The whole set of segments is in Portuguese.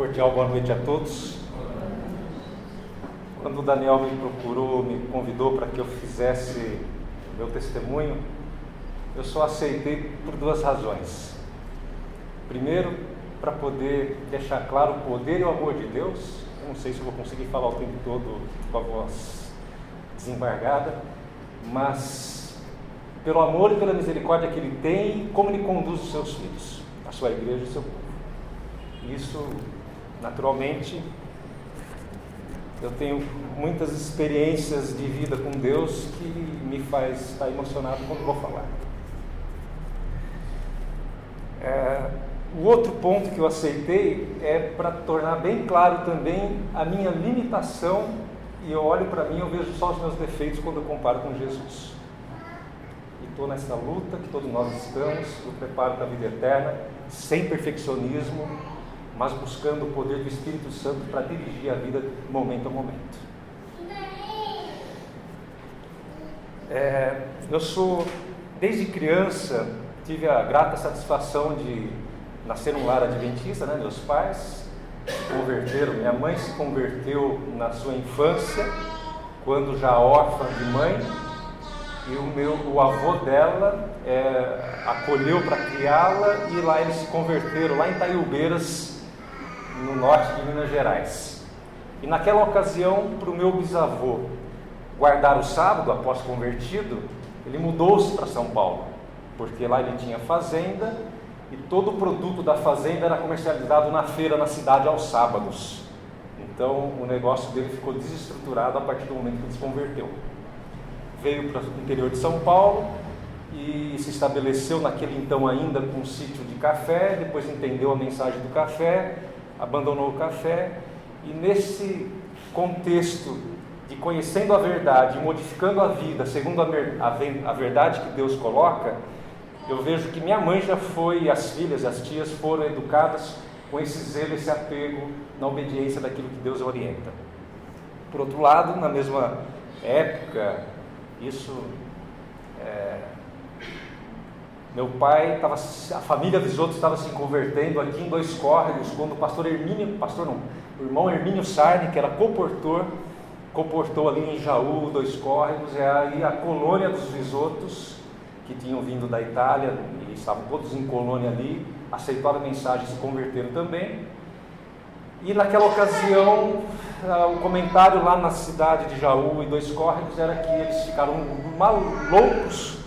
Cordial boa noite a todos. Quando o Daniel me procurou, me convidou para que eu fizesse o meu testemunho, eu só aceitei por duas razões. Primeiro, para poder deixar claro o poder e o amor de Deus. Eu não sei se eu vou conseguir falar o tempo todo com a voz desembargada, mas pelo amor e pela misericórdia que Ele tem e como Ele conduz os seus filhos, a sua igreja e o seu povo. Isso, naturalmente, eu tenho muitas experiências de vida com Deus que me faz estar emocionado quando vou falar. O outro ponto que eu aceitei é para tornar bem claro também a minha limitação, e eu olho para mim e eu vejo só os meus defeitos quando eu comparo com Jesus. E estou nessa luta que todos nós estamos, no preparo da vida eterna, sem perfeccionismo, mas buscando o poder do Espírito Santo para dirigir a vida momento a momento. Eu sou, desde criança, tive a grata satisfação de nascer num lar adventista, né? Meus pais se converteram, minha mãe se converteu na sua infância, quando já órfã de mãe, e o avô dela acolheu para criá-la, e lá eles se converteram, lá em Itaiubeiras, no norte de Minas Gerais. E naquela ocasião, para o meu bisavô guardar o sábado, após convertido, ele mudou-se para São Paulo, porque lá ele tinha fazenda, e todo o produto da fazenda era comercializado na feira, na cidade, aos sábados. Então o negócio dele ficou desestruturado a partir do momento que ele se converteu. Veio para o interior de São Paulo e se estabeleceu naquele então ainda com um sítio de café, depois entendeu a mensagem do café, abandonou o café, e nesse contexto de conhecendo a verdade, modificando a vida segundo a verdade que Deus coloca, eu vejo que minha mãe já foi, as filhas, as tias foram educadas com esse zelo, esse apego na obediência daquilo que Deus orienta. Por outro lado, na mesma época, meu pai a família dos outros estava se convertendo aqui em Dois Córregos, quando o irmão Hermínio Sarne, que era comportou ali em Jaú, Dois Córregos, e aí a colônia dos Visotos, que tinham vindo da Itália, e estavam todos em colônia ali, aceitaram a mensagem e se converteram também. E naquela ocasião, o comentário lá na cidade de Jaú e Dois Córregos era que eles ficaram loucos,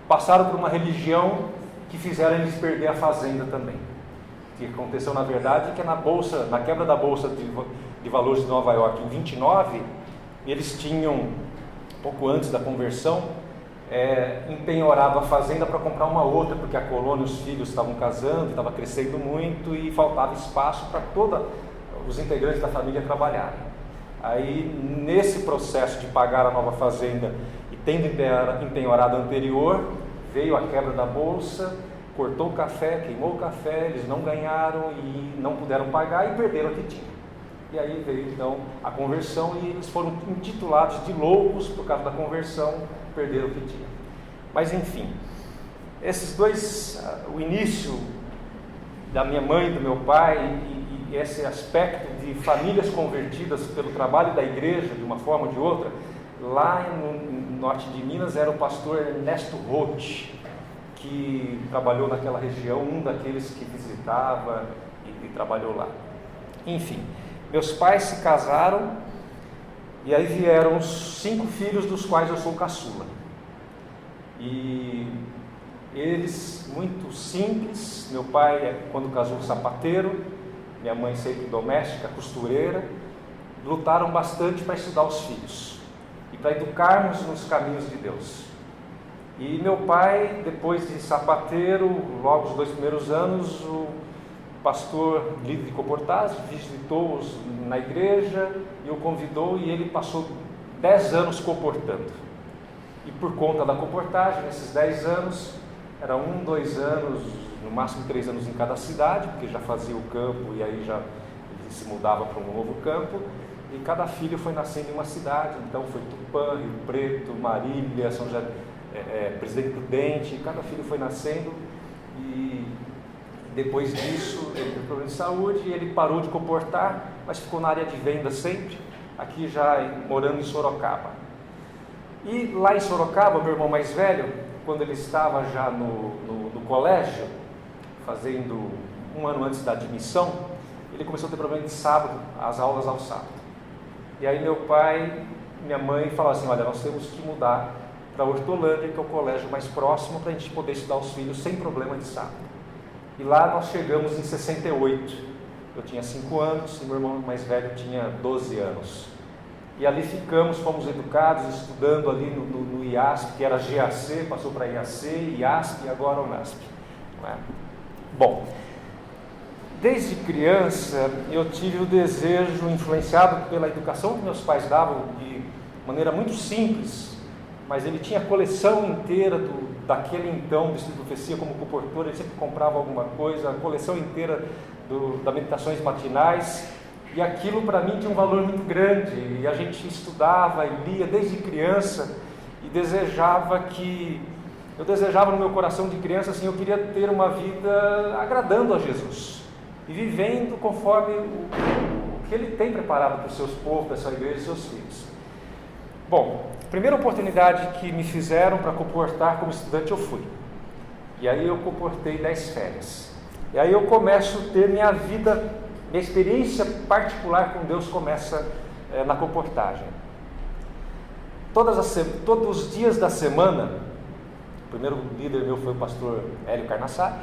passaram por uma religião que fizeram eles perder a fazenda também. O que aconteceu na verdade é que na quebra da Bolsa de Valores de Nova York em 29, eles tinham, pouco antes da conversão, empenhorado a fazenda para comprar uma outra, porque a colônia, os filhos estavam casando, estava crescendo muito e faltava espaço para todos os integrantes da família trabalharem. Aí, nesse processo de pagar a nova fazenda e tendo empenhorado a anterior, veio a quebra da bolsa, cortou o café, queimou o café, eles não ganharam e não puderam pagar e perderam o que tinham. E aí veio então a conversão e eles foram intitulados de loucos por causa da conversão, perderam o que tinham. Mas enfim, esses dois, o início da minha mãe e do meu pai e esse aspecto de famílias convertidas pelo trabalho da igreja de uma forma ou de outra, lá no norte de Minas era o pastor Ernesto Roth, que trabalhou naquela região, um daqueles que visitava e trabalhou lá. Enfim, meus pais se casaram e aí vieram 5 filhos, dos quais eu sou caçula. E eles, muito simples, meu pai, quando casou, sapateiro, minha mãe sempre doméstica, costureira, lutaram bastante para estudar os filhos e para educarmos nos caminhos de Deus. E meu pai, depois de sapateiro, logo os 2 primeiros anos, o pastor Lídio de Coportaz visitou-os na igreja e o convidou, e ele passou 10 anos comportando. E por conta da comportagem, nesses 10 anos, era 1, 2 anos, no máximo 3 anos em cada cidade, porque já fazia o campo e aí já ele se mudava para um novo campo, e cada filho foi nascendo em uma cidade. Então foi Tupã, Rio Preto, Marília, Presidente Prudente, cada filho foi nascendo, e Depois disso, ele teve problema de saúde e ele parou de comportar, mas ficou na área de venda sempre, aqui já morando em Sorocaba. E lá em Sorocaba, meu irmão mais velho, quando ele estava já no colégio, fazendo um ano antes da admissão, ele começou a ter problema de sábado, as aulas ao sábado. E aí meu pai e minha mãe falaram assim, olha, nós temos que mudar para Hortolândia, que é o colégio mais próximo, para a gente poder estudar os filhos sem problema de sábado. E lá nós chegamos em 68. Eu tinha 5 anos e meu irmão mais velho tinha 12 anos. E ali ficamos, fomos educados, estudando ali no IASP, que era GAC, passou para IAC, IASP e agora UNASP. Não é? Bom, desde criança eu tive o desejo, influenciado pela educação que meus pais davam, de maneira muito simples, mas ele tinha a coleção inteira daquele então do Instituto Profecia como comportor, ele sempre comprava alguma coisa, a coleção inteira das meditações matinais, e aquilo para mim tinha um valor muito grande, e a gente estudava e lia desde criança, e eu desejava no meu coração de criança, assim, eu queria ter uma vida agradando a Jesus, e vivendo conforme o que Ele tem preparado para os seus povos, para a sua igreja e seus filhos. Bom, primeira oportunidade que me fizeram para comportar como estudante eu fui, e aí eu comportei 10 férias, e aí eu começo a ter minha vida, minha experiência particular com Deus começa na comportagem. Todos os dias da semana, o primeiro líder meu foi o pastor Hélio Carnassari,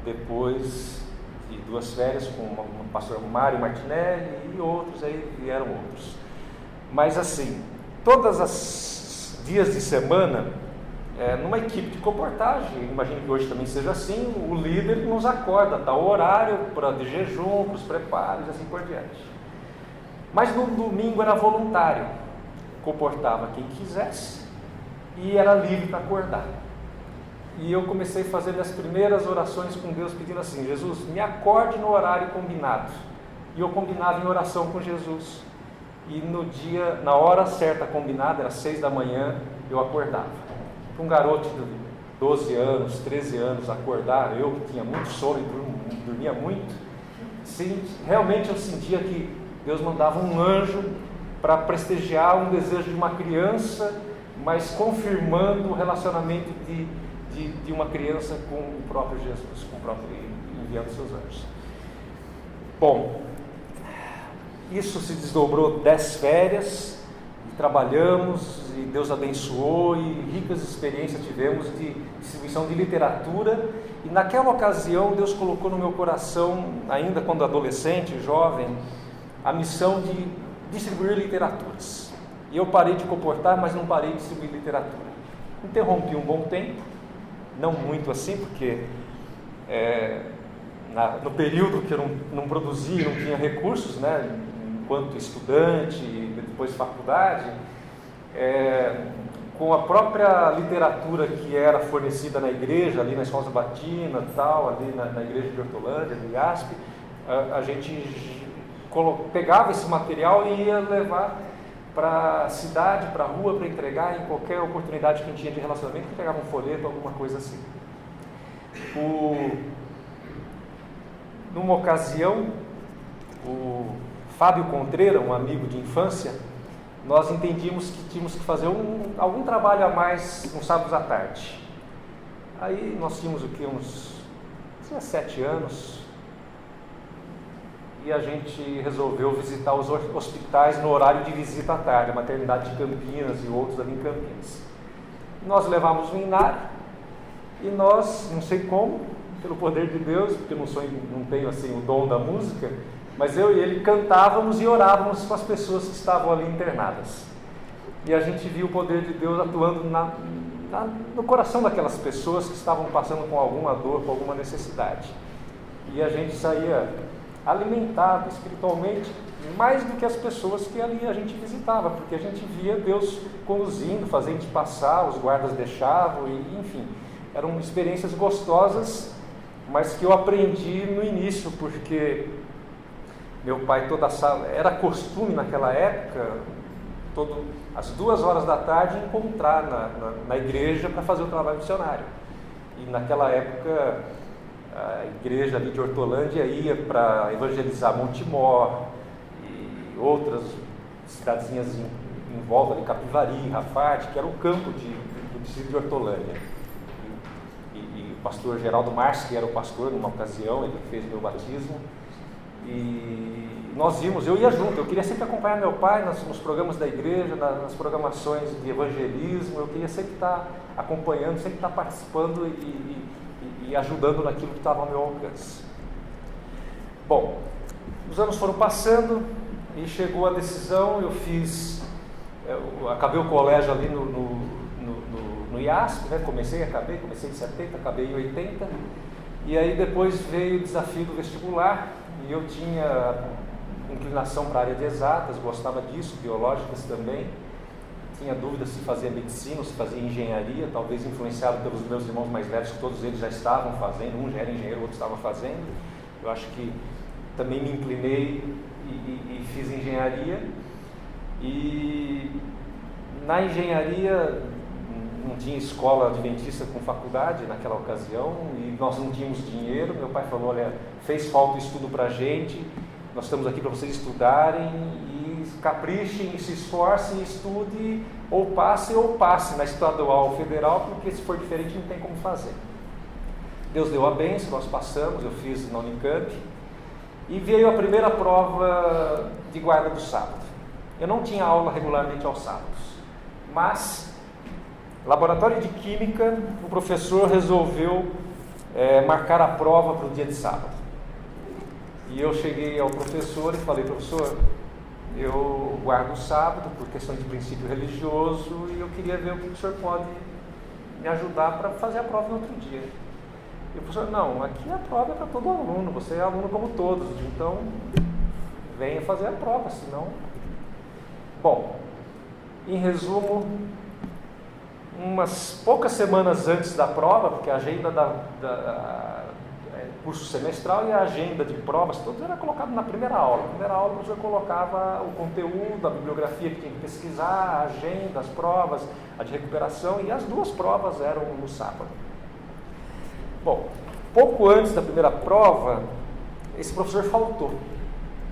depois de 2 férias com o pastor Mário Martinelli e outros, aí vieram outros. Mas assim, todos os dias de semana, numa equipe de comportagem, imagino que hoje também seja assim, o líder nos acorda, tal horário de jejum, para os preparos e assim por diante. Mas no domingo era voluntário, comportava quem quisesse e era livre para acordar. E eu comecei a fazer minhas primeiras orações com Deus, pedindo assim, Jesus, me acorde no horário combinado. E eu combinava em oração com Jesus. E na hora certa combinada, era 6 da manhã, eu acordava. Para um garoto de 12 anos, 13 anos acordar, eu que tinha muito sono e dormia muito, sim, realmente eu sentia que Deus mandava um anjo para prestigiar um desejo de uma criança, mas confirmando o relacionamento de uma criança com o próprio Jesus, com o próprio enviando seus anjos. Bom, isso se desdobrou 10 férias, e trabalhamos, e Deus abençoou, e ricas experiências tivemos de distribuição de literatura, e naquela ocasião Deus colocou no meu coração, ainda quando adolescente, jovem, a missão de distribuir literaturas. E eu parei de comportar, mas não parei de distribuir literatura. Interrompi um bom tempo, não muito assim, porque no período que eu não produzia, não tinha recursos, né, enquanto estudante e depois faculdade, com a própria literatura que era fornecida na igreja, ali na Escola Sabatina, tal, ali na igreja de Hortolândia, do IASP, a gente pegava esse material e ia levar para a cidade, para a rua, para entregar em qualquer oportunidade que a gente tinha de relacionamento, entregava um folheto, alguma coisa assim. Numa ocasião, o Fábio Contreira, um amigo de infância, nós entendíamos que tínhamos que fazer algum trabalho a mais nos sábados à tarde. Aí nós tínhamos uns 17 anos, e a gente resolveu visitar os hospitais no horário de visita à tarde, a maternidade de Campinas e outros ali em Campinas. Nós levávamos um inário, e nós, não sei como, pelo poder de Deus, porque não tenho assim o dom da música, mas eu e ele cantávamos e orávamos com as pessoas que estavam ali internadas. E a gente viu o poder de Deus atuando no coração daquelas pessoas que estavam passando com alguma dor, com alguma necessidade. E a gente saía alimentado espiritualmente mais do que as pessoas que ali a gente visitava, porque a gente via Deus conduzindo, fazendo de passar, os guardas deixavam, e enfim, eram experiências gostosas, mas que eu aprendi no início, porque meu pai era costume naquela época, às 2 horas da tarde, encontrar na igreja para fazer o trabalho missionário. E naquela época a igreja ali de Hortolândia ia para evangelizar Montemor e outras cidadezinhas em volta, de Capivari, Rafarte, que era o campo do distrito de Hortolândia. E o pastor Geraldo Marques, que era o pastor numa ocasião, ele fez meu batismo, e nós íamos, eu ia junto, eu queria sempre acompanhar meu pai nos programas da igreja, nas programações de evangelismo, eu queria sempre estar acompanhando, sempre estar participando e ajudando naquilo que estava ao meu alcance. Bom, os anos foram passando e chegou a decisão, eu acabei o colégio ali no IASP, né? Comecei em 70, acabei em 80, e aí depois veio o desafio do vestibular, e eu tinha inclinação para a área de exatas, gostava disso, biológicas também, tinha dúvida se fazia medicina ou se fazia engenharia, talvez influenciado pelos meus irmãos mais velhos, que todos eles já estavam fazendo, um já era engenheiro, o outro estava fazendo, eu acho que também me inclinei e fiz engenharia, e na engenharia não tinha escola adventista com faculdade naquela ocasião, e nós não tínhamos dinheiro, meu pai falou, olha, fez falta estudo para a gente, nós estamos aqui para vocês estudarem, e caprichem, se esforcem, estude, ou passe na estadual ou federal, porque se for diferente não tem como fazer. Deus deu a bênção, nós passamos, eu fiz na Unicamp, e veio a primeira prova de guarda do sábado. Eu não tinha aula regularmente aos sábados, mas laboratório de química, o professor resolveu marcar a prova para o dia de sábado. E eu cheguei ao professor e falei, professor, eu guardo o sábado por questão de princípio religioso e eu queria ver o que o senhor pode me ajudar para fazer a prova no outro dia. E o professor, não, aqui a prova é para todo aluno, você é aluno como todos, então venha fazer a prova, senão... Bom, em resumo, umas poucas semanas antes da prova, porque a agenda curso semestral e a agenda de provas, tudo era colocado na primeira aula. Na primeira aula o professor colocava o conteúdo, a bibliografia que tinha que pesquisar, a agenda, as provas, a de recuperação, e as duas provas eram no sábado. Bom, pouco antes da primeira prova, esse professor faltou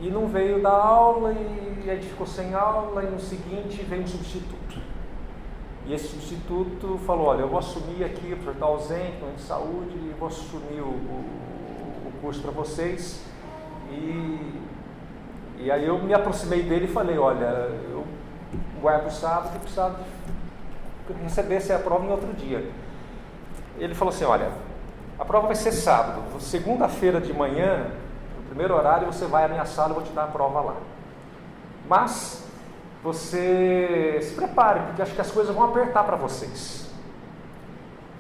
e não veio dar aula, e a gente ficou sem aula, e no seguinte veio um substituto. E esse substituto falou, olha, eu vou assumir aqui, o professor está ausente, não é de saúde, e vou assumir o curso para vocês. E aí eu me aproximei dele e falei, olha, eu guardo o sábado e precisava receber essa prova em outro dia. Ele falou assim, olha, a prova vai ser sábado, segunda-feira de manhã, no primeiro horário, você vai à minha sala e eu vou te dar a prova lá. Mas você se prepare, porque acho que as coisas vão apertar para vocês.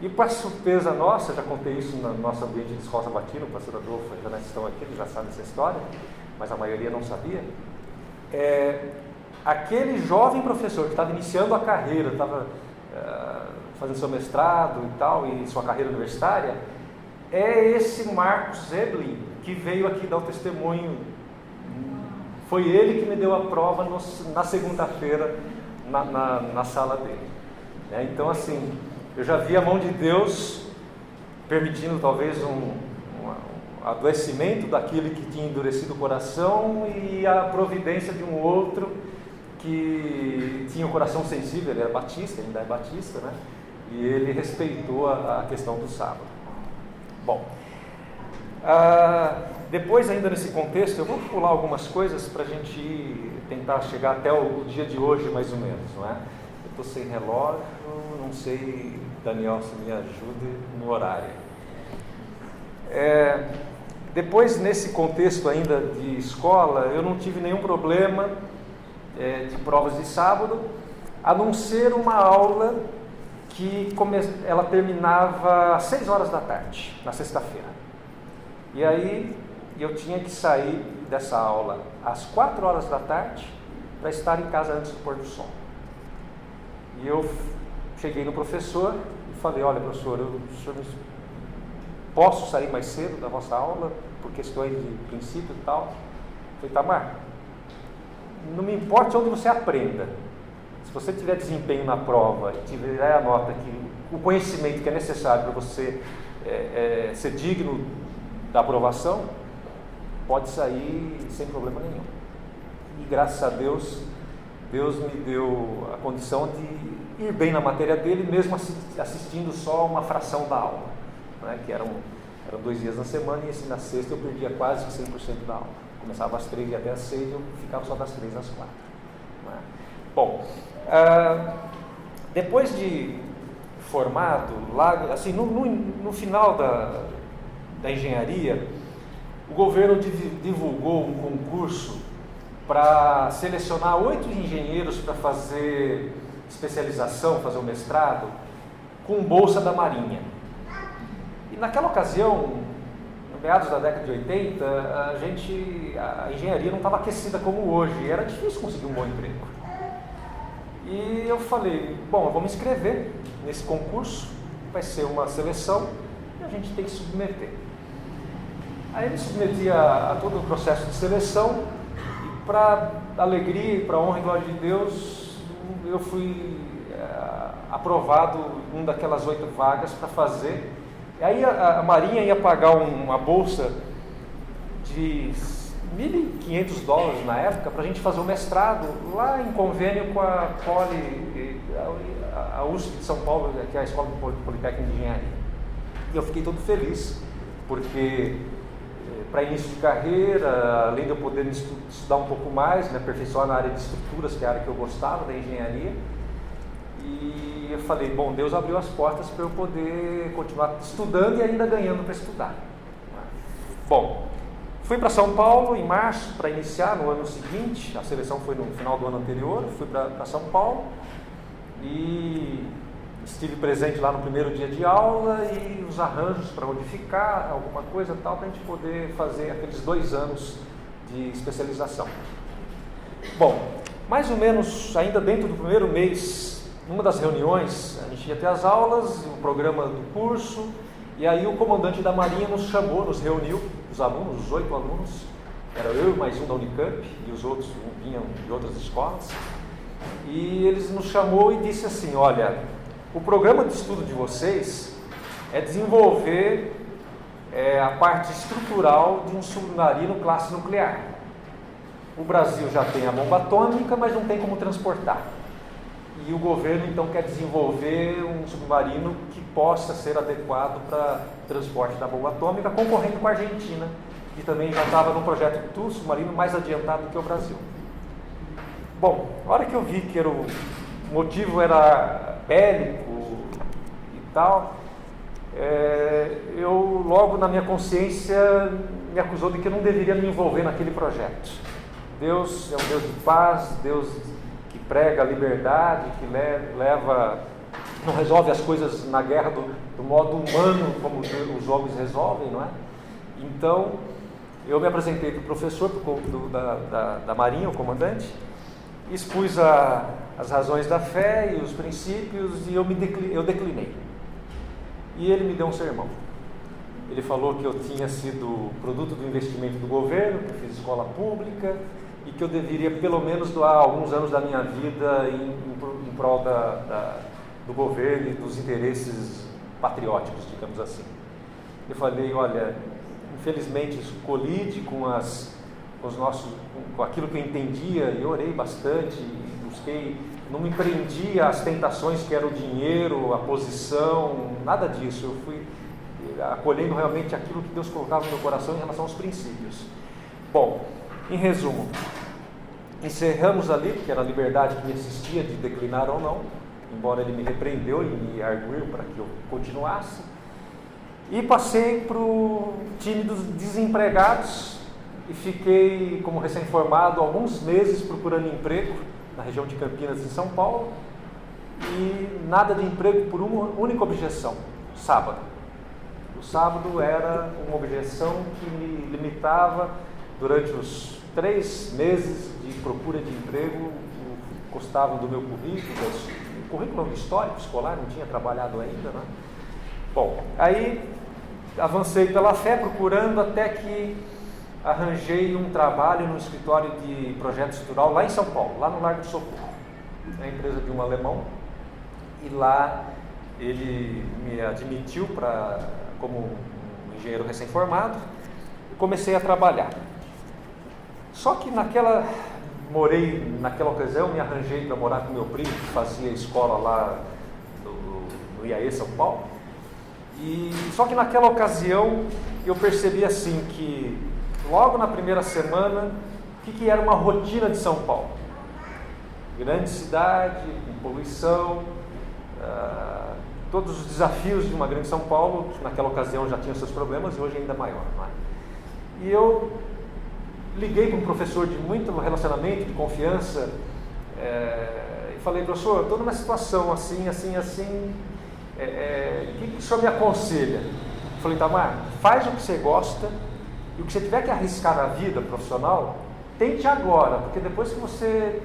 E para surpresa nossa, já contei isso no nosso ambiente de escola sabatina, o pastor Adolfo e a Janete estão aqui, eles já sabem essa história, mas a maioria não sabia. Aquele jovem professor que estava iniciando a carreira, estava fazendo seu mestrado e tal, e sua carreira universitária, é esse Marcos Zeblin, que veio aqui dar o testemunho. Foi ele que me deu a prova na segunda-feira na sala dele. Então, assim, eu já vi a mão de Deus permitindo talvez um adoecimento daquele que tinha endurecido o coração, e a providência de um outro que tinha o coração sensível. Ele era batista, ainda é batista, né? E ele respeitou a questão do sábado. Bom, depois, ainda nesse contexto, eu vou pular algumas coisas para a gente tentar chegar até o dia de hoje, mais ou menos, não é? Eu estou sem relógio, não sei, Daniel, se me ajude no horário. Depois, nesse contexto ainda de escola, eu não tive nenhum problema de provas de sábado, a não ser uma aula que ela terminava às 6 horas da tarde, na sexta-feira. E aí eu tinha que sair dessa aula às 4 horas da tarde para estar em casa antes do pôr do sol. E eu cheguei no professor e falei, olha, professor, posso sair mais cedo da vossa aula por questões de princípio e tal? Eu falei, Tamar, não me importa onde você aprenda, se você tiver desempenho na prova e tiver a nota, que o conhecimento que é necessário para você ser digno da aprovação, pode sair sem problema nenhum. E graças a Deus, Deus me deu a condição de ir bem na matéria dele, mesmo assistindo só uma fração da aula, né? Que eram 2 dias na semana, e na sexta eu perdia quase 100% da aula. Começava às 3 e até às 6, eu ficava só das 3 às 4. Né? Bom, depois de formado, lá, assim, no final da engenharia, o governo divulgou um concurso para selecionar 8 engenheiros para fazer especialização, fazer o mestrado, com bolsa da Marinha. E naquela ocasião, no meados da década de 80, a engenharia não estava aquecida como hoje, e era difícil conseguir um bom emprego. E eu falei, bom, eu vou me inscrever nesse concurso, vai ser uma seleção, e a gente tem que submeter. Aí me submeti a todo o processo de seleção, e para alegria e para honra e glória de Deus, eu fui aprovado em uma daquelas 8 vagas para fazer. E aí a Marinha ia pagar uma bolsa de $1.500 na época para a gente fazer o mestrado lá em convênio com a USP de São Paulo, que é a Escola Politécnica de Engenharia. E eu fiquei todo feliz, porque para início de carreira, além de eu poder estudar um pouco mais, me aperfeiçoar na área de estruturas, que é a área que eu gostava da engenharia, e eu falei, bom, Deus abriu as portas para eu poder continuar estudando e ainda ganhando para estudar. Bom, fui para São Paulo em março para iniciar no ano seguinte, a seleção foi no final do ano anterior, fui para São Paulo e estive presente lá no primeiro dia de aula e os arranjos para onde ficar, alguma coisa tal, para a gente poder fazer aqueles 2 anos de especialização. Bom, mais ou menos ainda dentro do primeiro mês, numa das reuniões, a gente ia ter as aulas, o programa do curso, e aí o comandante da Marinha nos chamou, nos reuniu, os alunos, os 8 alunos, era eu e mais um da Unicamp, e os outros vinham de outras escolas, e eles nos chamou e disse assim, olha, o programa de estudo de vocês é desenvolver a parte estrutural de um submarino classe nuclear. O Brasil já tem a bomba atômica, mas não tem como transportar. E o governo então quer desenvolver um submarino que possa ser adequado para transporte da bomba atômica, concorrendo com a Argentina, que também já estava no projeto do submarino mais adiantado que o Brasil. Bom, a hora que eu vi que o motivo era bélico e tal, eu logo na minha consciência me acusou de que eu não deveria me envolver naquele projeto. Deus é um Deus de paz, Deus que prega a liberdade, que não resolve as coisas na guerra do modo humano, como os homens resolvem, não é? Então, eu me apresentei para o professor da Marinha, o comandante, expus as razões da fé e os princípios, e eu declinei. E ele me deu um sermão. Ele falou que eu tinha sido produto do investimento do governo, que eu fiz escola pública, e que eu deveria pelo menos doar alguns anos da minha vida em prol do governo e dos interesses patrióticos, digamos assim. Eu falei, olha, infelizmente isso colide com aquilo que eu entendia, e orei bastante, e busquei, não me prendi às tentações que era o dinheiro, a posição, nada disso. Eu fui acolhendo realmente aquilo que Deus colocava no meu coração em relação aos princípios. Bom, em resumo, encerramos ali, porque era a liberdade que me existia de declinar ou não, embora ele me repreendeu e me arguiu para que eu continuasse, e passei para o time dos desempregados e fiquei como recém-formado alguns meses procurando emprego na região de Campinas, em São Paulo, e nada de emprego por uma única objeção: sábado. O sábado era uma objeção que me limitava. Durante os 3 meses de procura de emprego, custavam do meu currículo histórico, escolar, não tinha trabalhado ainda, né? Bom, aí avancei pela fé procurando, até que arranjei um trabalho no escritório de projeto estrutural lá em São Paulo, lá no Largo do Socorro. É a empresa de um alemão, e lá ele me admitiu como um engenheiro recém-formado, e comecei a trabalhar. Só que naquela ocasião, me arranjei para morar com meu primo, que fazia escola lá no IAE São Paulo. Só que naquela ocasião eu percebi assim que logo na primeira semana, o que era uma rotina de São Paulo? Grande cidade, com poluição, todos os desafios de uma grande São Paulo, que naquela ocasião já tinha seus problemas e hoje ainda maior, não é? E eu liguei para um professor de muito relacionamento, de confiança, e falei: professor, eu estou numa situação assim, o que o senhor me aconselha? Eu falei: Itamar, faz o que você gosta, e o que você tiver que arriscar na vida profissional, tente agora, porque depois que você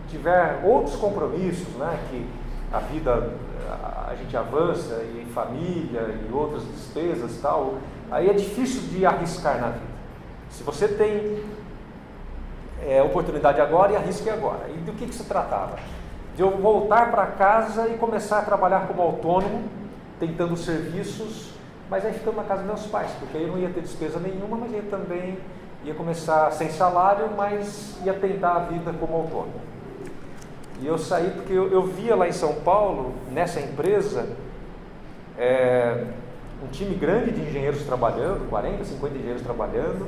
tiver outros compromissos, né, que a vida, a gente avança, e família, e outras despesas e tal, aí é difícil de arriscar na vida. Se você tem oportunidade agora, e arrisque agora. E do que se tratava? De eu voltar para casa e começar a trabalhar como autônomo, tentando serviços, mas aí ficando na casa dos meus pais, porque aí eu não ia ter despesa nenhuma, mas ia começar sem salário, mas ia tentar a vida como autônomo. E eu saí porque eu via lá em São Paulo, nessa empresa, um time grande de engenheiros trabalhando, 40, 50 engenheiros trabalhando,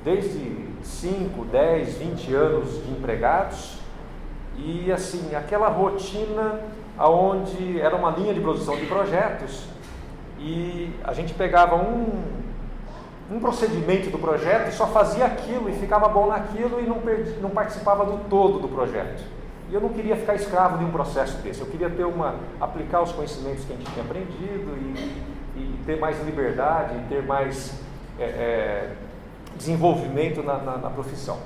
desde 5, 10, 20 anos de empregados, e assim, aquela rotina onde era uma linha de produção de projetos, e a gente pegava um procedimento do projeto e só fazia aquilo, e ficava bom naquilo, e não participava do todo do projeto. E eu não queria ficar escravo de um processo desse, eu queria aplicar os conhecimentos que a gente tinha aprendido, e ter mais liberdade, e ter mais desenvolvimento na profissão.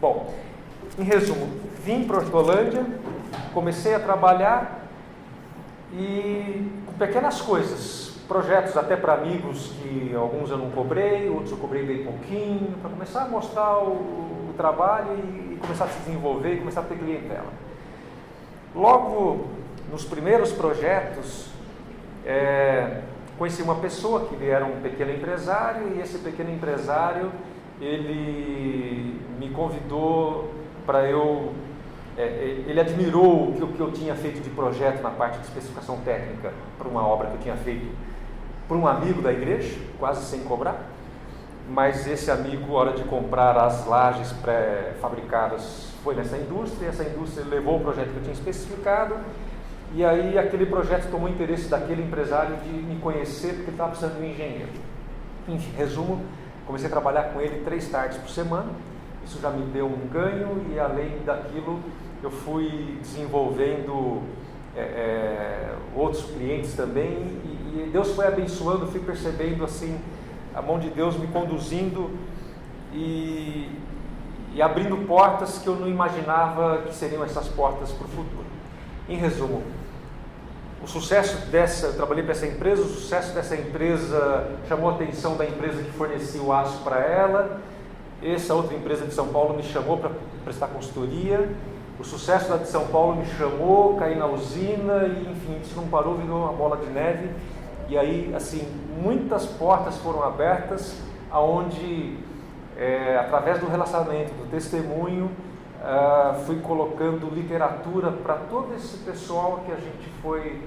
Bom, em resumo, vim para Hortolândia, comecei a trabalhar, e com pequenas coisas, projetos até para amigos, que alguns eu não cobrei, outros eu cobrei bem pouquinho, para começar a mostrar o trabalho e começar a se desenvolver e começar a ter clientela. Logo nos primeiros projetos, conheci uma pessoa que ele era um pequeno empresário, e esse pequeno empresário, ele me convidou para ele admirou o que eu tinha feito de projeto na parte de especificação técnica para uma obra que eu tinha feito para um amigo da igreja, quase sem cobrar, mas esse amigo, na hora de comprar as lajes pré-fabricadas, foi nessa indústria, e essa indústria levou o projeto que eu tinha especificado, e aí aquele projeto tomou interesse daquele empresário de me conhecer, porque ele estava precisando de um engenheiro. Enfim, resumo, comecei a trabalhar com ele 3 tardes por semana, isso já me deu um ganho, e além daquilo eu fui desenvolvendo outros clientes também, e Deus foi abençoando, fui percebendo assim, a mão de Deus me conduzindo e abrindo portas que eu não imaginava que seriam essas portas para o futuro. Em resumo, o sucesso eu trabalhei para essa empresa, o sucesso dessa empresa chamou a atenção da empresa que fornecia o aço para ela, essa outra empresa de São Paulo me chamou para prestar consultoria, o sucesso da de São Paulo me chamou, caí na usina, e enfim, isso não parou, virou uma bola de neve, e aí, assim, muitas portas foram abertas, aonde, através do relacionamento, do testemunho, fui colocando literatura para todo esse pessoal que a gente foi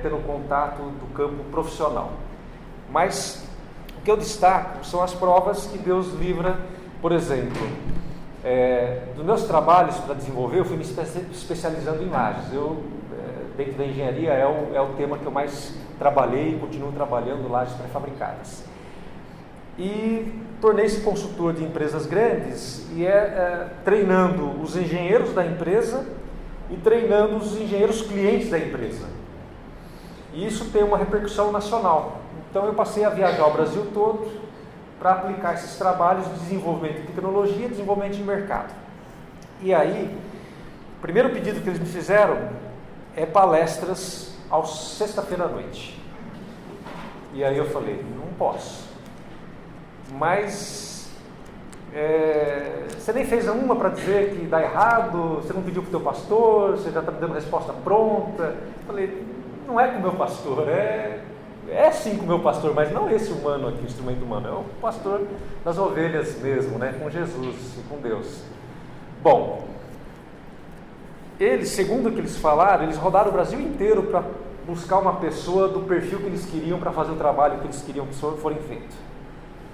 tendo contato do campo profissional. Mas o que eu destaco são as provas que Deus livra. Por exemplo, dos meus trabalhos para desenvolver, eu fui me especializando em lajes. Dentro da engenharia é o tema que eu mais trabalhei e continuo trabalhando, lajes pré-fabricadas. E tornei-se consultor de empresas grandes, e treinando os engenheiros da empresa e treinando os engenheiros clientes da empresa. E isso tem uma repercussão nacional. Então eu passei a viajar o Brasil todo para aplicar esses trabalhos de desenvolvimento de tecnologia, desenvolvimento de mercado. E aí, o primeiro pedido que eles me fizeram é palestras aos sexta-feira à noite. E aí eu falei, não posso. Mas você nem fez uma para dizer que dá errado, você não pediu para o teu pastor, você já está me dando resposta pronta. Eu falei, não é com o meu pastor, é é sim com o meu pastor, mas não esse humano aqui, instrumento humano, é o pastor das ovelhas mesmo, né? Com Jesus e com Deus. Bom, eles, segundo o que eles falaram, eles rodaram o Brasil inteiro para buscar uma pessoa do perfil que eles queriam para fazer o trabalho que eles queriam que forem feito.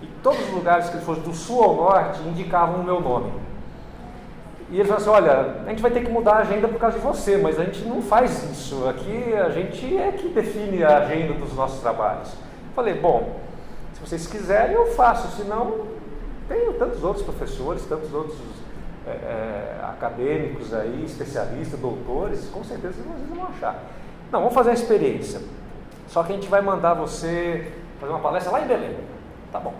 E todos os lugares que eles fossem, do sul ao norte, indicavam o meu nome. E eles falaram assim, olha, a gente vai ter que mudar a agenda por causa de você, mas a gente não faz isso. Aqui a gente é que define a agenda dos nossos trabalhos. Falei, bom, se vocês quiserem eu faço, senão tenho tantos outros professores, tantos outros acadêmicos aí, especialistas, doutores, com certeza vocês vão achar. Não, vamos fazer a experiência. Só que a gente vai mandar você fazer uma palestra lá em Belém. Tá bom.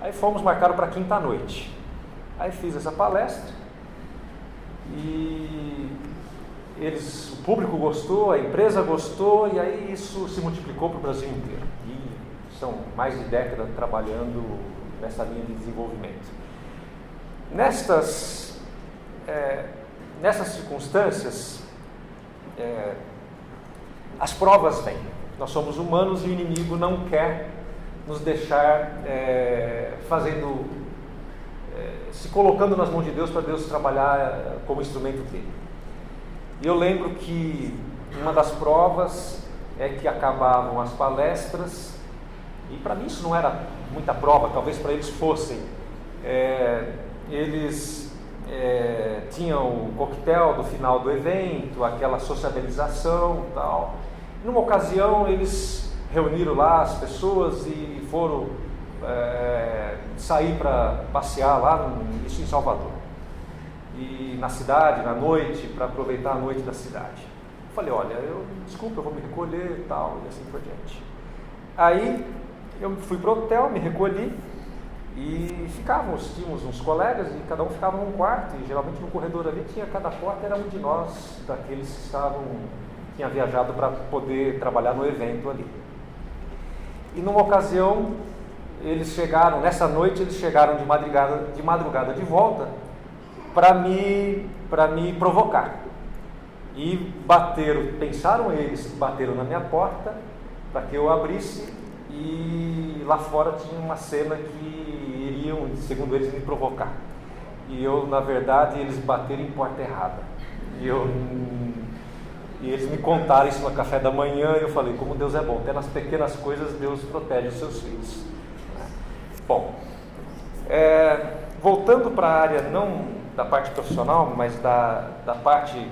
Aí fomos, marcaram para quinta à noite. Aí fiz essa palestra e o público gostou, a empresa gostou, e aí isso se multiplicou para o Brasil inteiro. E são mais de década trabalhando nessa linha de desenvolvimento. Nessas circunstâncias, as provas vêm. Nós somos humanos e o inimigo não quer nos deixar se colocando nas mãos de Deus para Deus trabalhar como instrumento dele. E eu lembro que uma das provas é que acabavam as palestras, e para mim isso não era muita prova, talvez para eles fossem. Eles tinham o coquetel do final do evento, aquela sociabilização e tal. Numa ocasião eles reuniram lá as pessoas e foram sair para passear lá, isso em Salvador, e na cidade, na noite, para aproveitar a noite da cidade. Eu falei, olha, desculpa, eu vou me recolher e tal, e assim por diante. Aí eu fui para o hotel, me recolhi e tínhamos uns colegas e cada um ficava num quarto, e geralmente no corredor ali cada porta era um de nós, daqueles que tinha viajado para poder trabalhar no evento ali. E numa ocasião, nessa noite eles chegaram de madrugada de volta para me provocar. E bateram na minha porta para que eu abrisse, e lá fora tinha uma cena que iriam, segundo eles, me provocar. E eu, na verdade, eles bateram em porta errada. E eles me contaram isso no café da manhã, e eu falei, como Deus é bom, até nas pequenas coisas Deus protege os seus filhos. Bom, voltando para a área não da parte profissional, mas da parte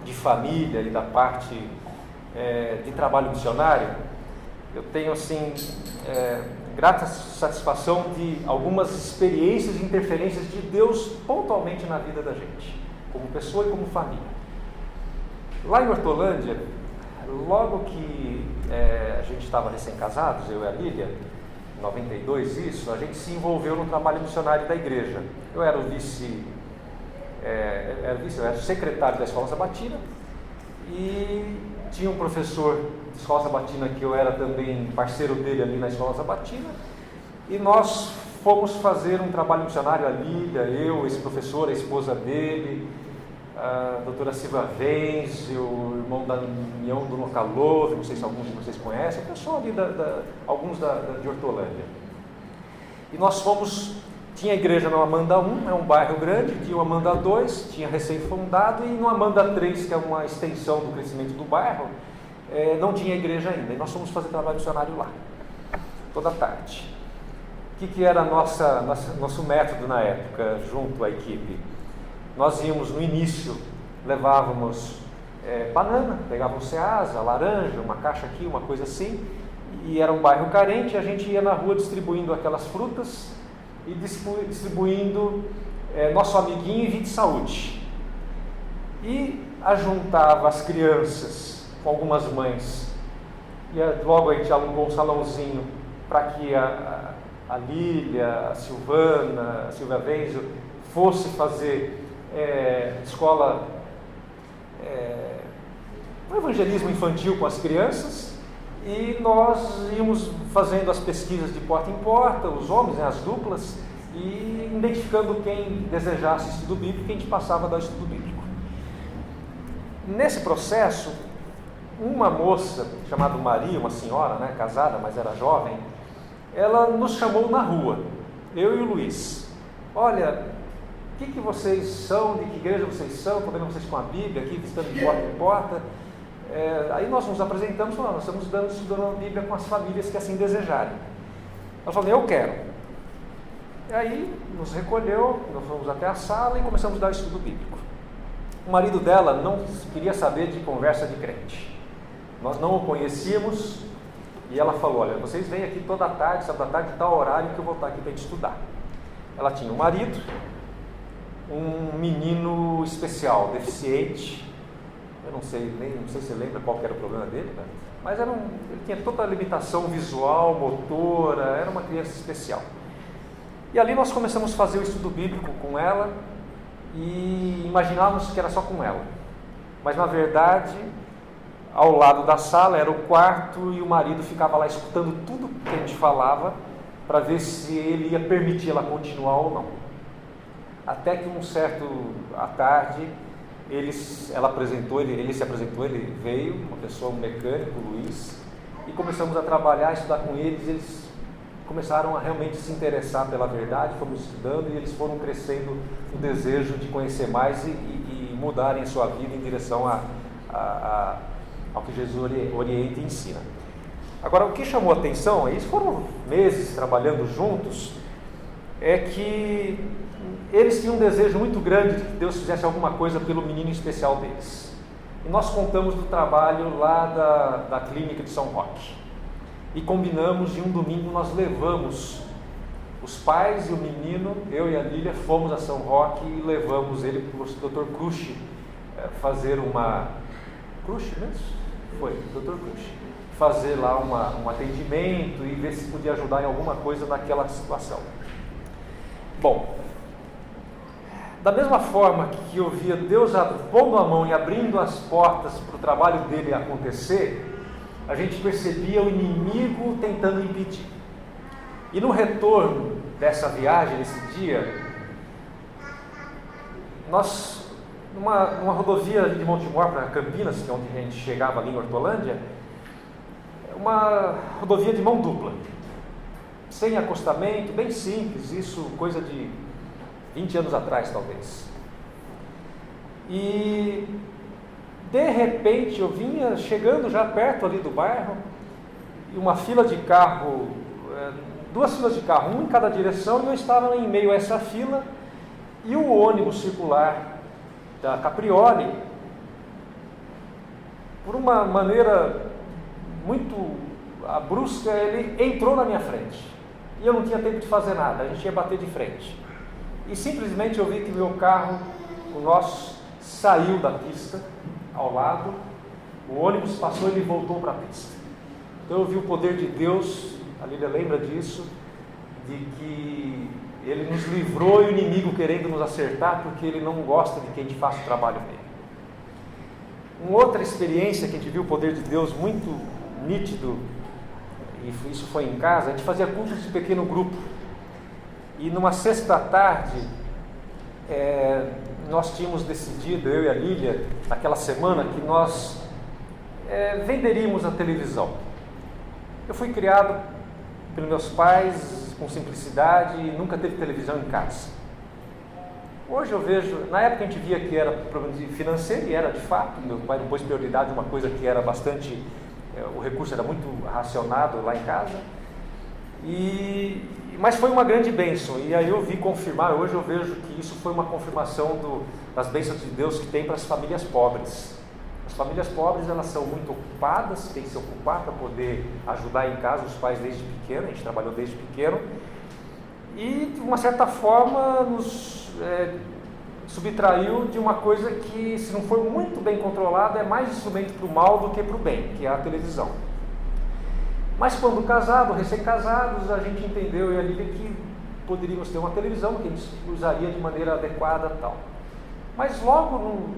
de família e da parte de trabalho missionário, eu tenho assim grata satisfação de algumas experiências e interferências de Deus pontualmente na vida da gente, como pessoa e como família. Lá em Hortolândia, logo que a gente estava recém-casados, eu e a Lília, em 92 isso, a gente se envolveu no trabalho missionário da igreja. Eu era o eu era o secretário da Escola Sabatina, e tinha um professor de Escola Sabatina que eu era também parceiro dele ali na Escola Sabatina, e nós fomos fazer um trabalho missionário, a Lília, eu, esse professor, a esposa dele, a doutora Silva Venz, o irmão da União do Nocalove, não sei se alguns de vocês conhecem, o pessoal ali, alguns de Hortolândia. E nós tinha a igreja no Amanda 1, é um bairro grande, tinha o Amanda 2, tinha recém-fundado, e no Amanda 3, que é uma extensão do crescimento do bairro, não tinha igreja ainda, e nós fomos fazer trabalho missionário lá, toda tarde. O que era nosso método na época, junto à equipe? Nós íamos no início, levávamos banana, pegávamos ceasa, laranja, uma caixa aqui, uma coisa assim, e era um bairro carente, e a gente ia na rua distribuindo aquelas frutas e distribuindo nosso amiguinho e Vite Saúde. E ajuntava as crianças com algumas mães, e logo a gente alugou um salãozinho para que a Lília, a Silvana, a Silvia Venzo fosse fazer escola, um evangelismo infantil com as crianças, e nós íamos fazendo as pesquisas de porta em porta, os homens, as duplas, e identificando quem desejasse estudo bíblico, quem a gente passava a dar estudo bíblico. Nesse processo, uma moça chamada Maria, uma senhora, né, casada, mas era jovem, ela nos chamou na rua, eu e o Luiz. Olha, o que vocês são, de que igreja vocês são? Estou vendo vocês com a Bíblia aqui, visitando de porta em porta. Aí nós nos apresentamos e falamos, nós estamos estudando a Bíblia com as famílias que assim desejarem. Ela falou, eu quero. E aí nos recolheu, nós fomos até a sala e começamos a dar o estudo bíblico. O marido dela não queria saber de conversa de crente. Nós não o conhecíamos e ela falou, olha, vocês vêm aqui toda tarde, sábado à tarde, tal horário que eu vou estar aqui para a gente estudar. Ela tinha um marido, um menino especial, deficiente, eu não sei se você lembra qual que era o problema dele, né? Mas ele tinha toda a limitação visual, motora, era uma criança especial. E ali nós começamos a fazer o estudo bíblico com ela e imaginávamos que era só com ela. Mas na verdade, ao lado da sala era o quarto e o marido ficava lá escutando tudo que a gente falava para ver se ele ia permitir ela continuar ou não. Até que à tarde, ele se apresentou, ele veio, uma pessoa, um mecânico, o Luiz, e começamos a trabalhar, a estudar com eles. Eles começaram a realmente se interessar pela verdade, fomos estudando e eles foram crescendo no desejo de conhecer mais e mudarem sua vida em direção ao que Jesus orienta e ensina. Agora, o que chamou a atenção, eles foram meses trabalhando juntos, é que eles tinham um desejo muito grande de que Deus fizesse alguma coisa pelo menino especial deles. E nós contamos do trabalho lá da clínica de São Roque. E combinamos, de um domingo nós levamos os pais e o menino, eu e a Lília, fomos a São Roque e levamos ele para o Dr. Crush fazer uma... Crush mesmo? Foi, Dr. Crush. Fazer lá um atendimento e ver se podia ajudar em alguma coisa naquela situação. Bom, da mesma forma que eu via Deus pondo a mão e abrindo as portas para o trabalho dele acontecer, a gente percebia o inimigo tentando impedir. E no retorno dessa viagem, nesse dia, nós, numa rodovia de Montemor para Campinas, que é onde a gente chegava ali em Hortolândia, uma rodovia de mão dupla, sem acostamento, bem simples, isso coisa de 20 anos atrás talvez. E de repente eu vinha chegando já perto ali do bairro, e uma fila de carro, duas filas de carro, uma em cada direção, e eu estava em meio a essa fila, e o ônibus circular da Caprioli, por uma maneira muito brusca, ele entrou na minha frente. E eu não tinha tempo de fazer nada, a gente ia bater de frente. E simplesmente eu vi que meu carro, o nosso, saiu da pista ao lado, o ônibus passou e ele voltou para a pista. Então eu vi o poder de Deus, a Lília lembra disso, de que ele nos livrou e o inimigo querendo nos acertar, porque ele não gosta de que a gente faça o trabalho dele. Uma outra experiência que a gente viu o poder de Deus muito nítido, e isso foi em casa, a gente fazia cultos de pequeno grupo. E numa sexta tarde, nós tínhamos decidido, eu e a Lília, naquela semana, que nós venderíamos a televisão. Eu fui criado pelos meus pais com simplicidade e nunca teve televisão em casa. Hoje eu vejo, na época a gente via que era problema financeiro, e era de fato, meu pai não pôs prioridade uma coisa que era bastante, o recurso era muito racionado lá em casa, mas foi uma grande bênção, e aí eu vi confirmar, hoje eu vejo que isso foi uma confirmação das bênçãos de Deus que tem para as famílias pobres. As famílias pobres, elas são muito ocupadas, têm que se ocupar para poder ajudar em casa, os pais desde pequeno, a gente trabalhou desde pequeno, e de uma certa forma nos subtraiu de uma coisa que, se não for muito bem controlada, é mais instrumento para o mal do que para o bem, que é a televisão. Mas quando recém-casados, a gente entendeu, eu e a Lília, que poderíamos ter uma televisão que a gente usaria de maneira adequada e tal. Mas logo no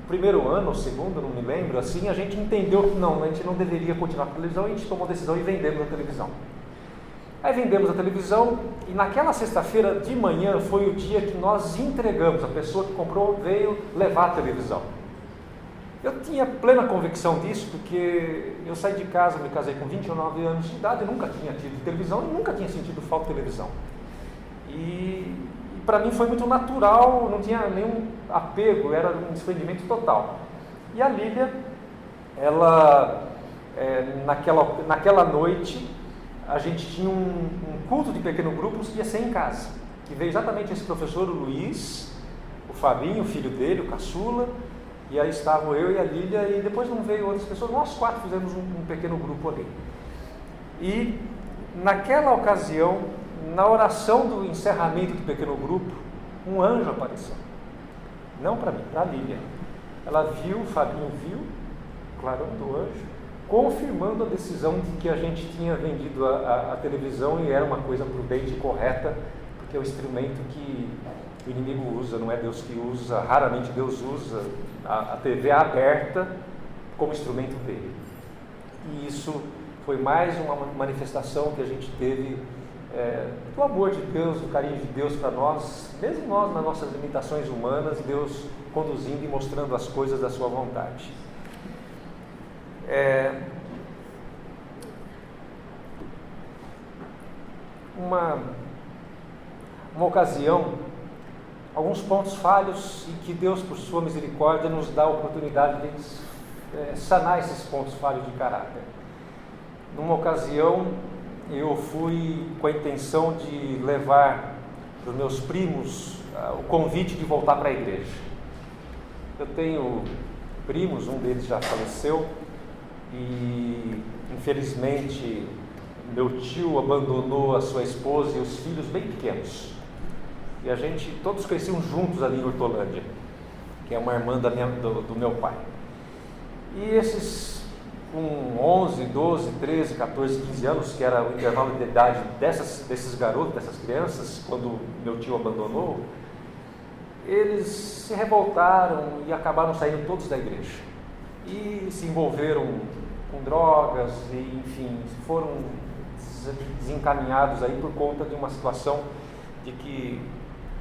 primeiro ano ou segundo, não me lembro, assim, a gente entendeu que não, a gente não deveria continuar com a televisão, e a gente tomou a decisão e vendemos a televisão. Aí vendemos a televisão, e naquela sexta-feira de manhã foi o dia que nós entregamos, a pessoa que comprou veio levar a televisão. Eu tinha plena convicção disso, porque eu saí de casa, me casei com 29 anos de idade, eu nunca tinha tido televisão e nunca tinha sentido falta de televisão. E para mim foi muito natural, não tinha nenhum apego, era um desprendimento total. E a Lília, ela, naquela noite, a gente tinha um culto de pequeno grupos que ia ser em casa, que veio exatamente esse professor, o Luiz, o Fabinho, o filho dele, o caçula, e aí estavam eu e a Lília, e depois não veio outras pessoas, nós 4 fizemos um pequeno grupo ali. E naquela ocasião, na oração do encerramento do pequeno grupo, um anjo apareceu. Não para mim, para a Lília. Ela viu, o Fabinho viu, clarão do anjo, confirmando a decisão de que a gente tinha vendido a televisão e era uma coisa prudente e correta, porque é o instrumento que o inimigo usa, não é Deus que usa, raramente Deus usa a TV aberta como instrumento dele. E isso foi mais uma manifestação que a gente teve do amor de Deus, do carinho de Deus para nós, mesmo nós nas nossas limitações humanas, Deus conduzindo e mostrando as coisas da sua vontade. Uma ocasião, alguns pontos falhos e que Deus, por sua misericórdia, nos dá a oportunidade de sanar esses pontos falhos de caráter. Numa ocasião, eu fui com a intenção de levar para os meus primos o convite de voltar para a igreja. Eu tenho primos, um deles já faleceu, e infelizmente meu tio abandonou a sua esposa e os filhos bem pequenos. E a gente, todos cresciam juntos ali em Hortolândia, que é uma irmã do meu pai. E esses com 11, 12, 13, 14, 15 anos, que era o intervalo de idade desses garotos, dessas crianças, quando meu tio abandonou, eles se revoltaram e acabaram saindo todos da igreja. E se envolveram com drogas, e enfim, foram desencaminhados aí por conta de uma situação de que,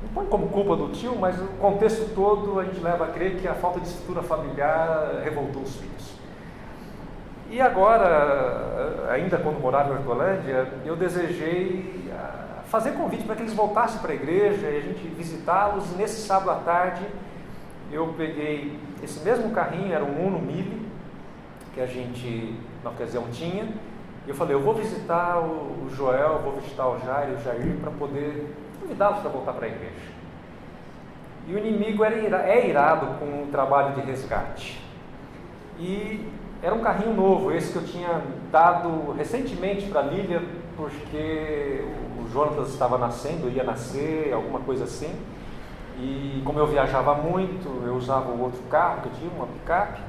não põe como culpa do tio, mas o contexto todo a gente leva a crer que a falta de estrutura familiar revoltou os filhos. E agora, ainda quando morava em Hortolândia, eu desejei fazer convite para que eles voltassem para a igreja e a gente visitá-los. E nesse sábado à tarde, eu peguei esse mesmo carrinho, era um Uno Mille, que a gente, na ocasião, tinha. E eu falei, eu vou visitar o Joel, vou visitar o Jair, o Jair, para poder convidá-los para voltar para a igreja. E o inimigo é irado com o trabalho de resgate. E era um carrinho novo, esse que eu tinha dado recentemente para a Lília, porque o Jonatas estava nascendo, ia nascer, alguma coisa assim. E como eu viajava muito, eu usava o outro carro que eu tinha, uma picape.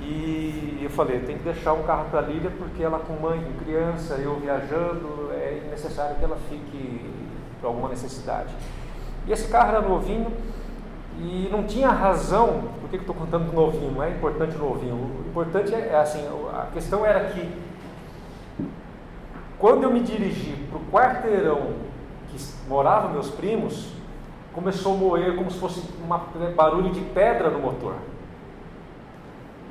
E eu falei, tem que deixar um carro para a Lília, porque ela com mãe, com criança, eu viajando, é necessário que ela fique por alguma necessidade. E esse carro era novinho, e não tinha razão. Por que eu estou contando do novinho? Não é importante o novinho. O importante é assim, a questão era que quando eu me dirigi para o quarteirão que moravam meus primos, começou a moer como se fosse um barulho de pedra no motor.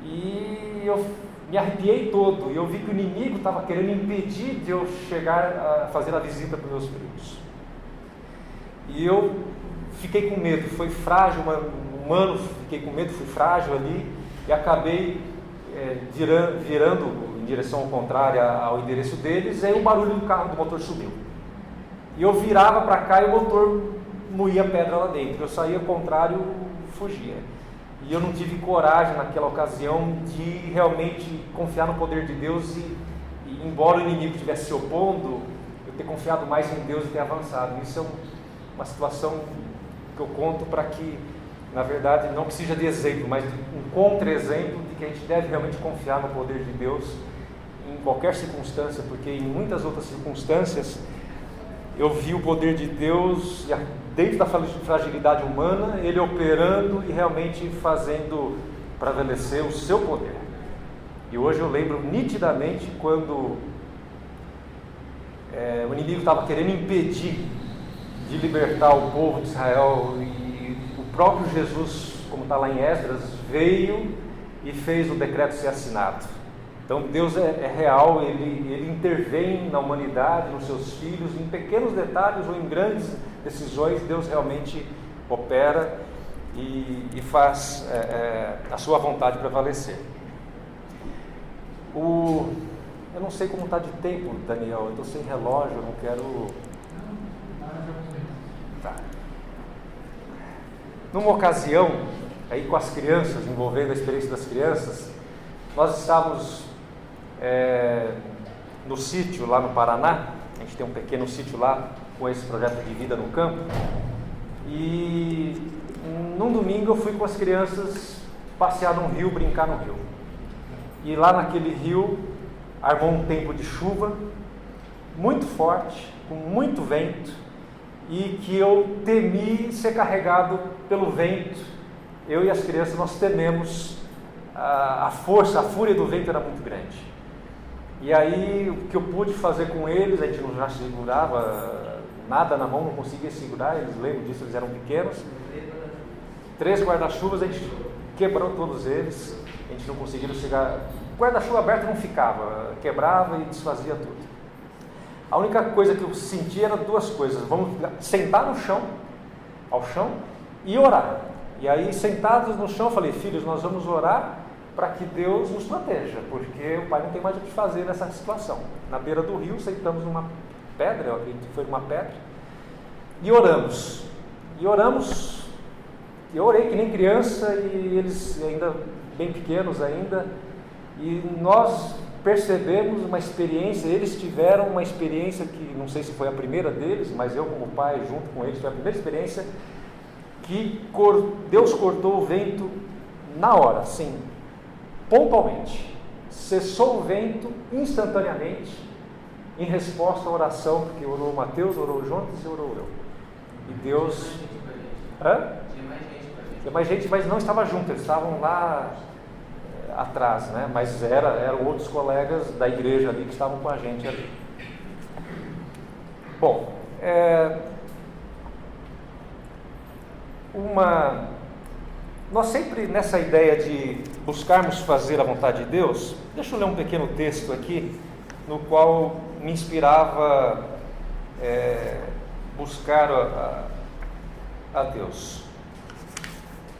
E eu me arrepiei todo, e eu vi que o inimigo estava querendo impedir de eu chegar a fazer a visita para os meus primos. E eu fiquei com medo, foi frágil, humano, fiquei com medo, fui frágil ali, e acabei virando em direção contrária ao endereço deles, e aí o barulho do carro, do motor subiu. E eu virava para cá e o motor moía pedra lá dentro, eu saía ao contrário, fugia. E eu não tive coragem naquela ocasião de realmente confiar no poder de Deus e embora o inimigo estivesse se opondo, eu ter confiado mais em Deus e ter avançado. Isso é uma situação que eu conto para que, na verdade, não que seja de exemplo, mas de um contra-exemplo de que a gente deve realmente confiar no poder de Deus em qualquer circunstância, porque em muitas outras circunstâncias eu vi o poder de Deus dentro da fragilidade humana, Ele operando e realmente fazendo prevalecer o seu poder. E hoje eu lembro nitidamente quando o inimigo estava querendo impedir de libertar o povo de Israel, e o próprio Jesus, como está lá em Esdras, veio e fez o decreto ser assinado. Então Deus é real, Ele intervém na humanidade, nos seus filhos, em pequenos detalhes ou em grandes decisões. Deus realmente opera e faz a sua vontade prevalecer. Eu não sei como está de tempo, Daniel, eu estou sem relógio, eu não quero... Tá. Numa ocasião, aí com as crianças, envolvendo a experiência das crianças, nós estávamos no sítio lá no Paraná. A gente tem um pequeno sítio lá com esse projeto de vida no campo, e num domingo eu fui com as crianças passear no rio, brincar no rio, e lá naquele rio armou um tempo de chuva muito forte, com muito vento, e que eu temi ser carregado pelo vento. Eu e as crianças, nós tememos, a força, a fúria do vento era muito grande. E aí o que eu pude fazer com eles, a gente não já segurava nada na mão, não conseguia segurar, eles lembram disso, eles eram pequenos. 3 guarda-chuvas, a gente quebrou todos eles, a gente não conseguiu chegar. O guarda-chuva aberto não ficava, quebrava e desfazia tudo. A única coisa que eu sentia era 2 coisas: vamos sentar no chão, ao chão, e orar. E aí, sentados no chão, eu falei: filhos, nós vamos orar para que Deus nos proteja, porque o pai não tem mais o que fazer nessa situação. Na beira do rio, sentamos numa pedra, eu acredito que foi uma pedra, e oramos. Eu orei que nem criança, e eles ainda bem pequenos ainda, e nós percebemos uma experiência, eles tiveram uma experiência que não sei se foi a primeira deles, mas eu como pai junto com eles, foi a primeira experiência que Deus cortou o vento na hora, sim, pontualmente, cessou o vento instantaneamente, em resposta à oração, porque orou o Mateus, orou o Jonas e orou eu. E Deus... Tinha mais gente, mas não estava junto, eles estavam lá atrás, né? Mas eram outros colegas da igreja ali que estavam com a gente ali. Bom, nós sempre nessa ideia de buscarmos fazer a vontade de Deus, deixa eu ler um pequeno texto aqui, no qual me inspirava buscar a Deus.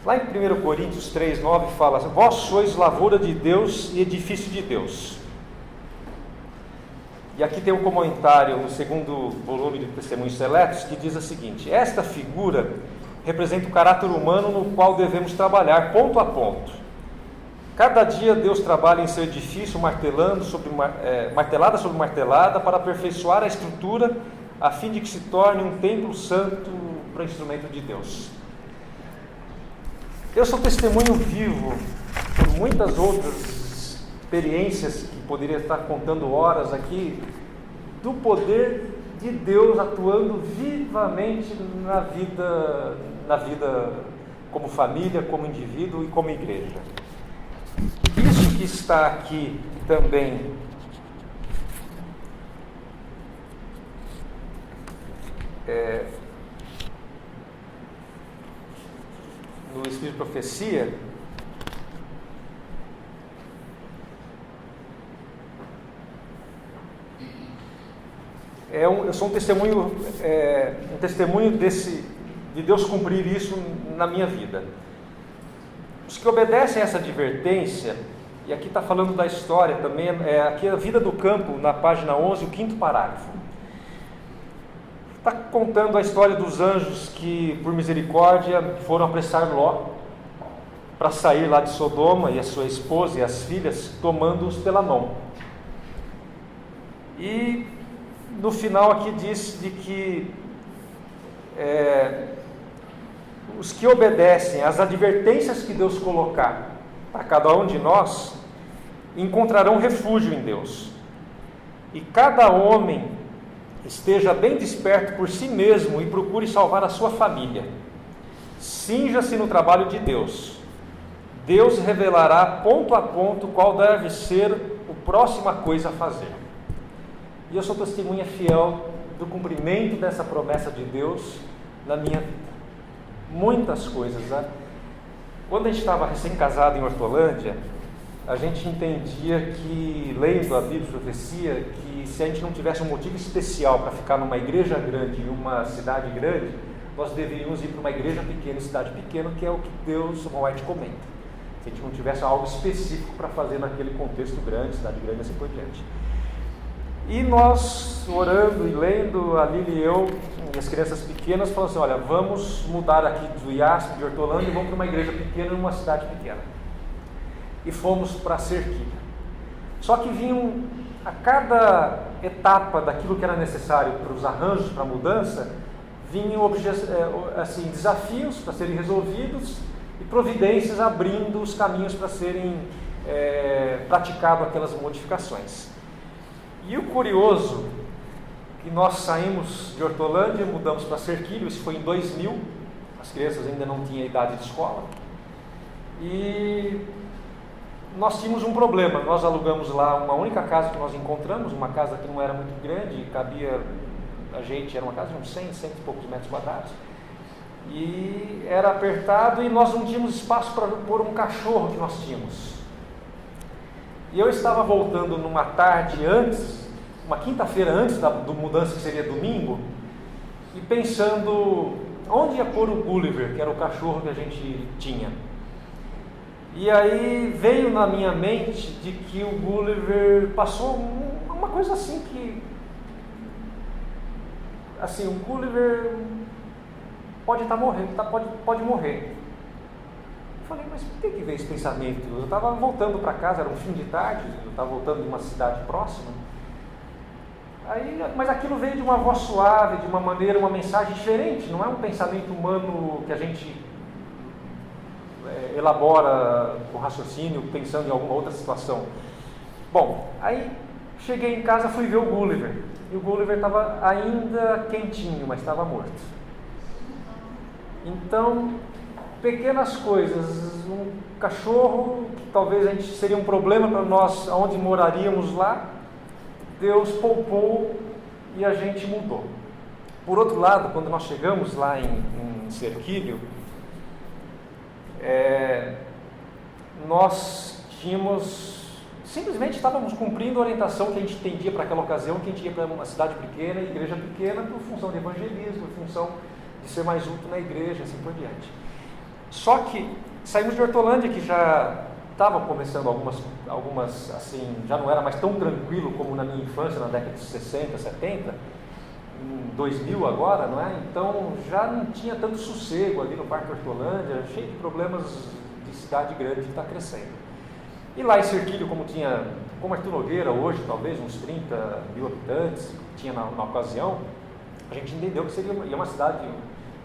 Lá em 1 Coríntios 3,9 fala: vós sois lavoura de Deus e edifício de Deus. E aqui tem um comentário no segundo volume de Testemunhos Seletos que diz o seguinte: esta figura representa o caráter humano no qual devemos trabalhar ponto a ponto. Cada dia Deus trabalha em seu edifício, martelada sobre martelada, para aperfeiçoar a estrutura, a fim de que se torne um templo santo para o instrumento de Deus. Eu sou testemunho vivo por muitas outras experiências que poderia estar contando horas aqui, do poder de Deus atuando vivamente na vida como família, como indivíduo e como igreja. Isso que está aqui também no Espírito de Profecia, eu sou um testemunho de Deus cumprir isso na minha vida. Os que obedecem a essa advertência, e aqui está falando da história também, aqui a vida do campo, na página 11, o 5º parágrafo. Está contando a história dos anjos que, por misericórdia, foram apressar Ló para sair lá de Sodoma, e a sua esposa e as filhas, tomando-os pela mão. E no final aqui diz de que os que obedecem às advertências que Deus colocar para cada um de nós, encontrarão refúgio em Deus. E cada homem esteja bem desperto por si mesmo e procure salvar a sua família. Cinja-se no trabalho de Deus. Deus revelará ponto a ponto qual deve ser a próxima coisa a fazer. E eu sou testemunha fiel do cumprimento dessa promessa de Deus na minha vida. Muitas coisas, né? Quando a gente estava recém-casado em Hortolândia, a gente entendia que, lendo a Bíblia e Profecia, que se a gente não tivesse um motivo especial para ficar numa igreja grande em uma cidade grande, nós deveríamos ir para uma igreja pequena e cidade pequena, que é o que Deus, White, comenta. Se a gente não tivesse algo específico para fazer naquele contexto grande, cidade grande, assim por diante. E nós, orando e lendo, a Lili e eu, e as crianças pequenas, falamos assim, olha, vamos mudar aqui do IASP, de Hortolândia, e vamos para uma igreja pequena, numa cidade pequena. E fomos para Serquilha. Só que vinham, a cada etapa daquilo que era necessário para os arranjos, para a mudança, vinham assim, desafios para serem resolvidos e providências abrindo os caminhos para serem praticadas aquelas modificações. E o curioso, que nós saímos de Hortolândia, mudamos para Serquilho, isso foi em 2000, as crianças ainda não tinham idade de escola, e nós tínhamos um problema. Nós alugamos lá uma única casa que nós encontramos, uma casa que não era muito grande, cabia a gente, era uma casa de uns 100 e poucos metros quadrados, e era apertado e nós não tínhamos espaço para pôr um cachorro que nós tínhamos. E eu estava voltando numa tarde antes, uma quinta-feira antes da mudança, que seria domingo, e pensando onde ia pôr o Gulliver, que era o cachorro que a gente tinha. E aí veio na minha mente de que o Gulliver passou uma coisa assim que... Assim, o Gulliver pode estar morrendo, pode morrer. Eu falei, mas por que veio esse pensamento? Eu estava voltando para casa, era um fim de tarde, eu estava voltando de uma cidade próxima. Aí, mas aquilo veio de uma voz suave, de uma maneira, uma mensagem diferente. Não é um pensamento humano que a gente elabora com raciocínio, pensando em alguma outra situação. Bom, aí cheguei em casa, fui ver o Gulliver. E o Gulliver estava ainda quentinho, mas estava morto. Então, pequenas coisas, um cachorro, que talvez a gente seria um problema para nós, onde moraríamos lá, Deus poupou e a gente mudou. Por outro lado, quando nós chegamos lá em Serquilho, nós simplesmente estávamos cumprindo a orientação que a gente entendia para aquela ocasião, que a gente ia para uma cidade pequena, igreja pequena, por função de evangelismo, por função de ser mais útil na igreja, assim por diante. Só que saímos de Hortolândia, que já estava começando algumas assim, já não era mais tão tranquilo como na minha infância, na década de 60, 70, em 2000 agora, não é? Então já não tinha tanto sossego ali no Parque Hortolândia, cheio de problemas de cidade grande que está crescendo. E lá em Serquilho, como Artur Nogueira hoje, talvez uns 30 mil habitantes, tinha na ocasião, a gente entendeu que seria uma cidade,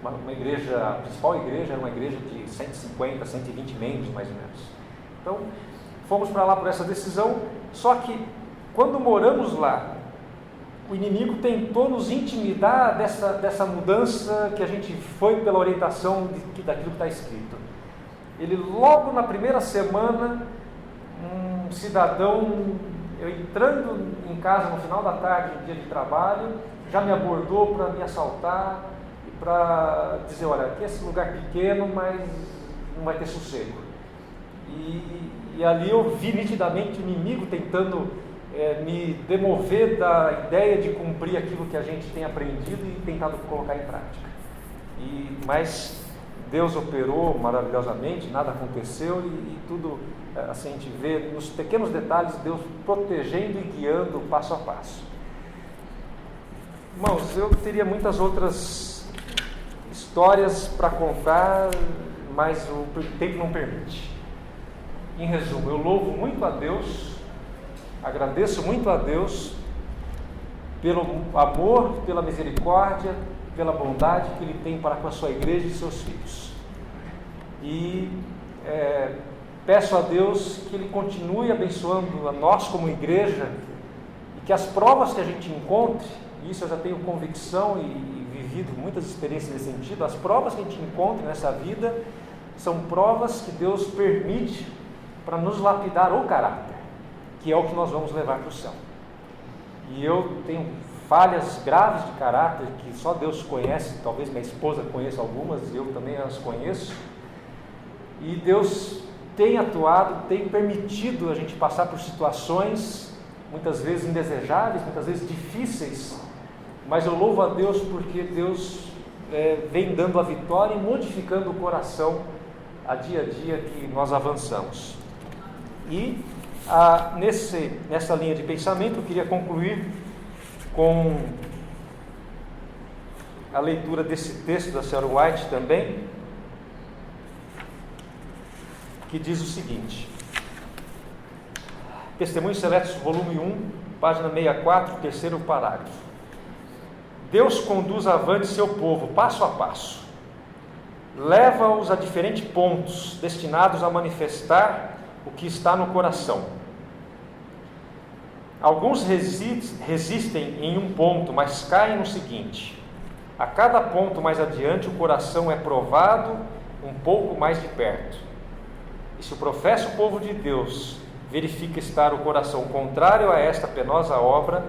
uma igreja, a principal igreja era uma igreja de 150, 120 membros mais ou menos. Então, fomos para lá por essa decisão, só que quando moramos lá, o inimigo tentou nos intimidar dessa mudança que a gente foi pela orientação daquilo que está escrito. Ele logo na primeira semana, um cidadão, eu entrando em casa no final da tarde, no dia de trabalho, já me abordou para me assaltar e para dizer, olha, aqui é esse lugar pequeno, mas não vai ter sossego. E ali eu vi nitidamente o inimigo tentando me demover da ideia de cumprir aquilo que a gente tem aprendido e tentado colocar em prática. Mas Deus operou maravilhosamente, nada aconteceu e tudo, assim, a gente vê nos pequenos detalhes Deus protegendo e guiando passo a passo. Irmãos, eu teria muitas outras histórias para contar, mas o tempo não permite. Em resumo, eu louvo muito a Deus, agradeço muito a Deus pelo amor, pela misericórdia, pela bondade que Ele tem para com a sua igreja e seus filhos. E peço a Deus que Ele continue abençoando a nós como igreja e que as provas que a gente encontre, e isso eu já tenho convicção e vivido muitas experiências nesse sentido, as provas que a gente encontra nessa vida são provas que Deus permite para nos lapidar o caráter, que é o que nós vamos levar para o céu. E eu tenho falhas graves de caráter que só Deus conhece, talvez minha esposa conheça algumas, eu também as conheço, E Deus tem atuado, tem permitido a gente passar por situações, muitas vezes indesejáveis, muitas vezes difíceis, mas eu louvo a Deus porque Deus vem dando a vitória e modificando o coração a dia que nós avançamos. E nessa linha de pensamento eu queria concluir com a leitura desse texto da Sarah White também, que diz o seguinte: Testemunhos Seletos, volume 1, página 64, terceiro parágrafo. Deus conduz avante seu povo, passo a passo, leva-os a diferentes pontos, destinados a manifestar o que está no coração. Alguns resistem em um ponto, mas caem no seguinte: a cada ponto mais adiante o coração é provado um pouco mais de perto. E se o professo povo de Deus verifica estar o coração contrário a esta penosa obra,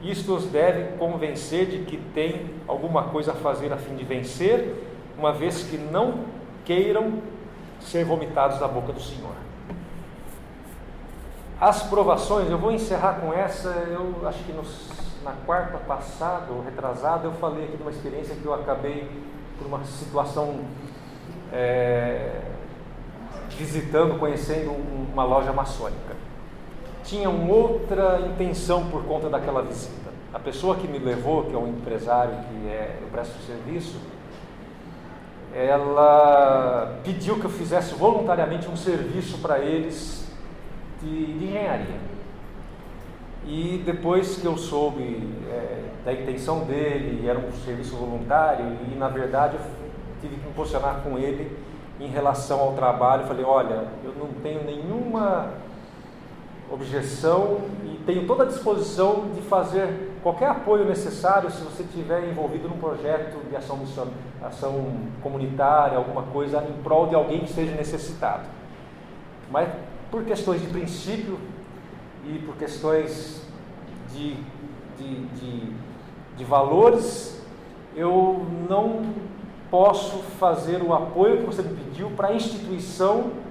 isto os deve convencer de que tem alguma coisa a fazer a fim de vencer, uma vez que não queiram ser vomitados da boca do Senhor. As provações, eu vou encerrar com essa. Eu acho que na quarta passada, ou retrasada, eu falei aqui de uma experiência que eu acabei por uma situação visitando, conhecendo uma loja maçônica. Tinha uma outra intenção por conta daquela visita. A pessoa que me levou, que é um empresário que eu presto serviço, ela pediu que eu fizesse voluntariamente um serviço para eles de engenharia. E depois que eu soube da intenção dele, era um serviço voluntário, e na verdade eu tive que me posicionar com ele em relação ao trabalho. Falei: olha, eu não tenho nenhuma objeção e tenho toda a disposição de fazer qualquer apoio necessário se você estiver envolvido num projeto de ação comunitária, alguma coisa em prol de alguém que esteja necessitado. Mas por questões de princípio e por questões de valores, eu não posso fazer o apoio que você me pediu para a instituição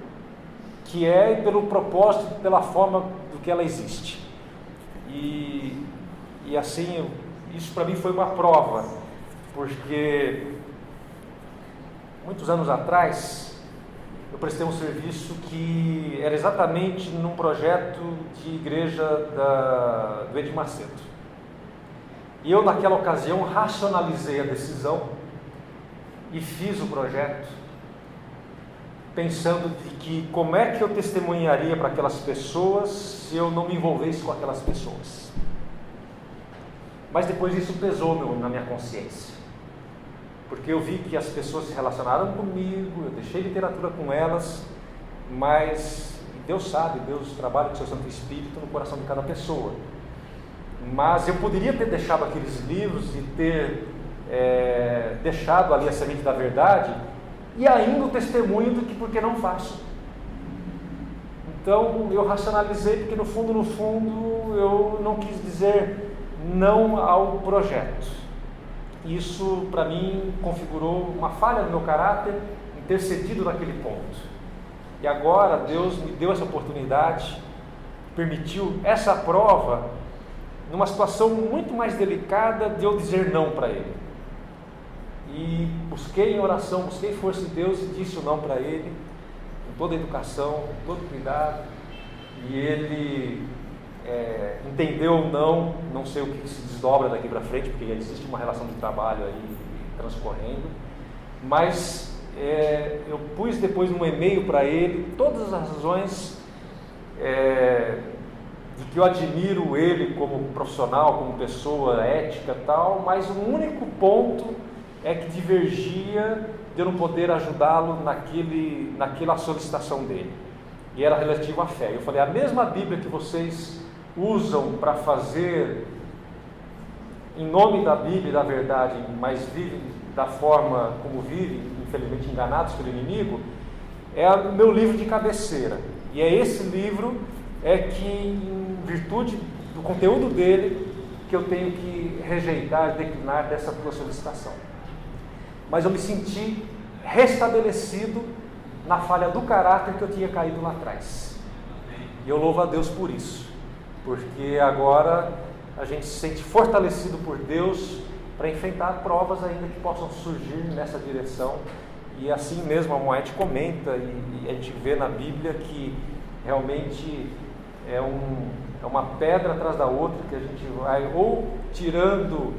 que é, pelo propósito, pela forma do que ela existe. E assim, isso para mim foi uma prova, porque muitos anos atrás eu prestei um serviço que era exatamente num projeto de igreja do Edir Macedo. E eu, naquela ocasião, racionalizei a decisão e fiz o projeto, pensando de que como é que eu testemunharia para aquelas pessoas se eu não me envolvesse com aquelas pessoas. Mas depois isso pesou na minha consciência, porque eu vi que as pessoas se relacionaram comigo, eu deixei literatura com elas, mas Deus sabe, Deus trabalha com o seu Santo Espírito no coração de cada pessoa. Mas eu poderia ter deixado aqueles livros e ter deixado ali a semente da verdade, e ainda o testemunho do que porque não faço. Então eu racionalizei, porque no fundo eu não quis dizer não ao projeto. Isso para mim configurou uma falha no meu caráter em ter cedido naquele ponto. E agora Deus me deu essa oportunidade, permitiu essa prova, numa situação muito mais delicada, de eu dizer não para Ele. E busquei em oração, busquei força de Deus e disse o não para Ele, com toda a educação, com todo cuidado. E Ele entendeu o não sei o que se desdobra daqui para frente, porque existe uma relação de trabalho aí transcorrendo. Mas eu pus depois num e-mail para Ele todas as razões de que eu admiro Ele como profissional, como pessoa ética e tal, mas o único ponto é que divergia de eu não poder ajudá-lo naquela solicitação dele, e era relativo à fé. Eu falei: a mesma Bíblia que vocês usam para fazer em nome da Bíblia e da verdade, mas vivem da forma como vivem, infelizmente enganados pelo inimigo, é o meu livro de cabeceira, e é esse livro que, em virtude do conteúdo dele, que eu tenho que rejeitar, declinar dessa tua solicitação. Mas eu me senti restabelecido na falha do caráter que eu tinha caído lá atrás. E eu louvo a Deus por isso, porque agora a gente se sente fortalecido por Deus para enfrentar provas ainda que possam surgir nessa direção. E assim mesmo a Moed comenta, e a gente vê na Bíblia que realmente é uma pedra atrás da outra, que a gente vai ou tirando,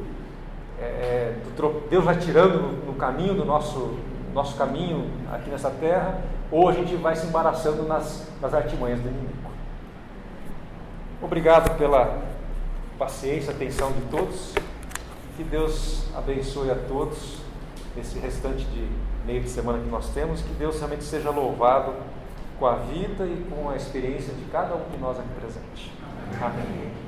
Deus vai tirando no caminho do nosso caminho aqui nessa terra, ou a gente vai se embaraçando nas artimanhas do inimigo. Obrigado pela paciência, atenção de todos, que Deus abençoe a todos esse restante de meio de semana que nós temos, que Deus realmente seja louvado com a vida e com a experiência de cada um de nós aqui presente. Amém.